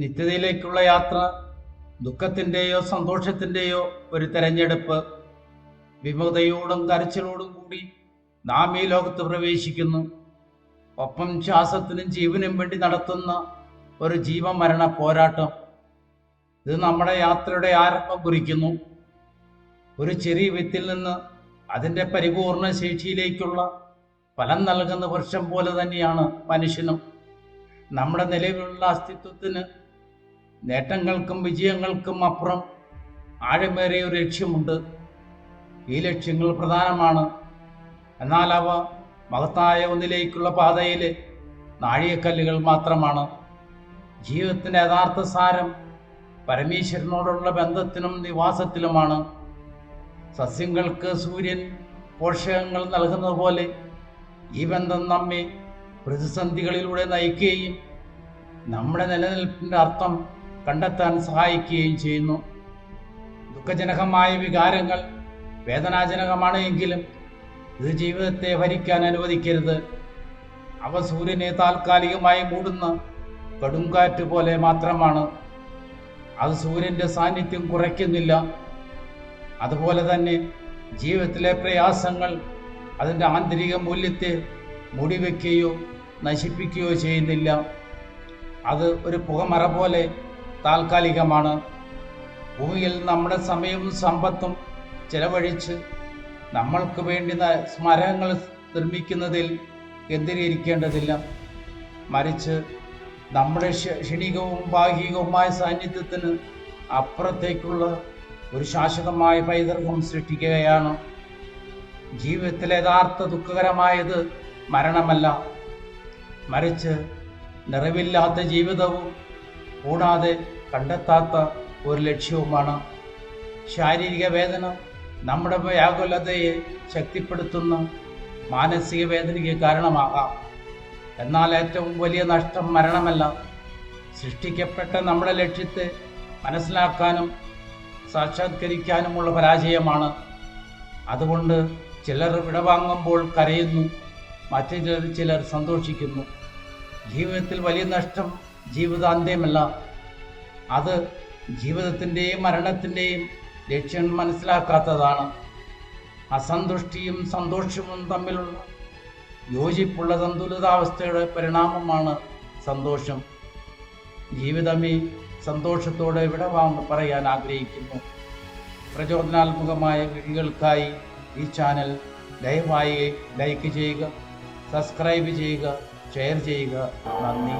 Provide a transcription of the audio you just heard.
നിത്യതയിലേക്കുള്ള യാത്ര ദുഃഖത്തിൻ്റെയോ സന്തോഷത്തിൻ്റെയോ ഒരു തെരഞ്ഞെടുപ്പ്. വിമുഖതയോടും കരച്ചിലോടും കൂടി നാം ഈ ലോകത്ത് പ്രവേശിക്കുന്നു. ഒപ്പം ശ്വാസത്തിനും ജീവനും വേണ്ടി നടത്തുന്ന ഒരു ജീവമരണ പോരാട്ടം. ഇത് നമ്മുടെ യാത്രയുടെ ആരംഭം കുറിക്കുന്നു. ഒരു ചെറിയ വിത്തിൽ നിന്ന് അതിൻ്റെ പരിപൂർണ ശേഷിയിലേക്കുള്ള ഫലം നൽകുന്ന വൃക്ഷം പോലെ തന്നെയാണ് മനുഷ്യനും. നമ്മുടെ നിലവിലുള്ള അസ്തിത്വത്തിന് നേട്ടങ്ങൾക്കും വിജയങ്ങൾക്കും അപ്പുറം ആഴമേറിയ ഒരു ലക്ഷ്യമുണ്ട്. ഈ ലക്ഷ്യങ്ങൾ പ്രധാനമാണ്, എന്നാൽ അവ മഹത്തായ ഒന്നിലേക്കുള്ള പാതയിലെ നാഴികക്കല്ലുകൾ മാത്രമാണ്. ജീവിതത്തിൻ്റെ യഥാർത്ഥ സാരം പരമേശ്വരനോടുള്ള ബന്ധത്തിനും നിവാസത്തിലുമാണ്. സസ്യങ്ങൾക്ക് സൂര്യൻ പോഷകങ്ങൾ നൽകുന്നത് പോലെ ഈ ബന്ധം നമ്മെ പ്രതിസന്ധികളിലൂടെ നയിക്കുകയും നമ്മുടെ നിലനിൽപ്പിൻ്റെ അർത്ഥം കണ്ടെത്താൻ സഹായിക്കുകയും ചെയ്യുന്നു. ദുഃഖജനകമായ വികാരങ്ങൾ വേദനാജനകമാണ് എങ്കിലും ഇത് ജീവിതത്തെ ഭരിക്കാൻ അനുവദിക്കരുത്. അവ സൂര്യനെ താൽക്കാലികമായി മൂടുന്ന കൊടുങ്കാറ്റ് പോലെ മാത്രമാണ്. അത് സൂര്യൻ്റെ സാന്നിധ്യം കുറയ്ക്കുന്നില്ല. അതുപോലെ തന്നെ ജീവിതത്തിലെ പ്രയാസങ്ങൾ അതിൻ്റെ ആന്തരിക മൂല്യത്തെ മൂടിവെക്കുകയോ നശിപ്പിക്കുകയോ ചെയ്യുന്നില്ല. അത് ഒരു പുകമറ പോലെ താൽക്കാലികമാണ്. ഭൂമിയിൽ നമ്മുടെ സമയവും സമ്പത്തും ചെലവഴിച്ച് നമ്മൾക്ക് വേണ്ടി സ്മാരകങ്ങൾ നിർമ്മിക്കുന്നതിൽ കേന്ദ്രീകരിക്കേണ്ടതില്ല. മറിച്ച് നമ്മുടെ ക്ഷണികവും ഭാഗികവുമായ സാന്നിധ്യത്തിന് അപ്പുറത്തേക്കുള്ള ഒരു ശാശ്വതമായ പൈതൃകം സൃഷ്ടിക്കുകയാണ്. ജീവിതത്തിലെ യഥാർത്ഥ ദുഃഖകരമായത് മരണമല്ല, മറിച്ച് നിറവില്ലാത്ത ജീവിതവും കൂടാതെ കണ്ടെത്താത്ത ഒരു ലക്ഷ്യവുമാണ്. ശാരീരിക വേദന നമ്മുടെ വ്യാകുലതയെ ശക്തിപ്പെടുത്തുന്ന മാനസിക വേദനയ്ക്ക് കാരണമാകാം. എന്നാൽ ഏറ്റവും വലിയ നഷ്ടം മരണമല്ല, സൃഷ്ടിക്കപ്പെട്ട നമ്മുടെ ലക്ഷ്യത്തെ മനസ്സിലാക്കാനും സാക്ഷാത്കരിക്കാനുമുള്ള പരാജയമാണ്. അതുകൊണ്ട് ചിലർ വിടവാങ്ങുമ്പോൾ കരയുന്നു, മറ്റു ചിലർ സന്തോഷിക്കുന്നു. ജീവിതത്തിൽ വലിയ നഷ്ടം ജീവിതാന്ത്യമല്ല, അത് ജീവിതത്തിൻ്റെയും മരണത്തിൻ്റെയും ലക്ഷ്യം മനസ്സിലാക്കാത്തതാണ്. അസന്തുഷ്ടിയും സന്തോഷവും തമ്മിലുള്ള യോജിപ്പുള്ള സന്തുലിതാവസ്ഥയുടെ പരിണാമമാണ് സന്തോഷം. ജീവിതമേ സന്തോഷത്തോടെ വിടവാങ്ങ് പറയാൻ ആഗ്രഹിക്കുന്നു. പ്രചോദനാത്മകമായ വീഡിയോകൾക്കായി ഈ ചാനൽ ദയവായി ലൈക്ക് ചെയ്യുക, സബ്സ്ക്രൈബ് ചെയ്യുക, ഷെയർ ചെയ്യുക. നന്ദി.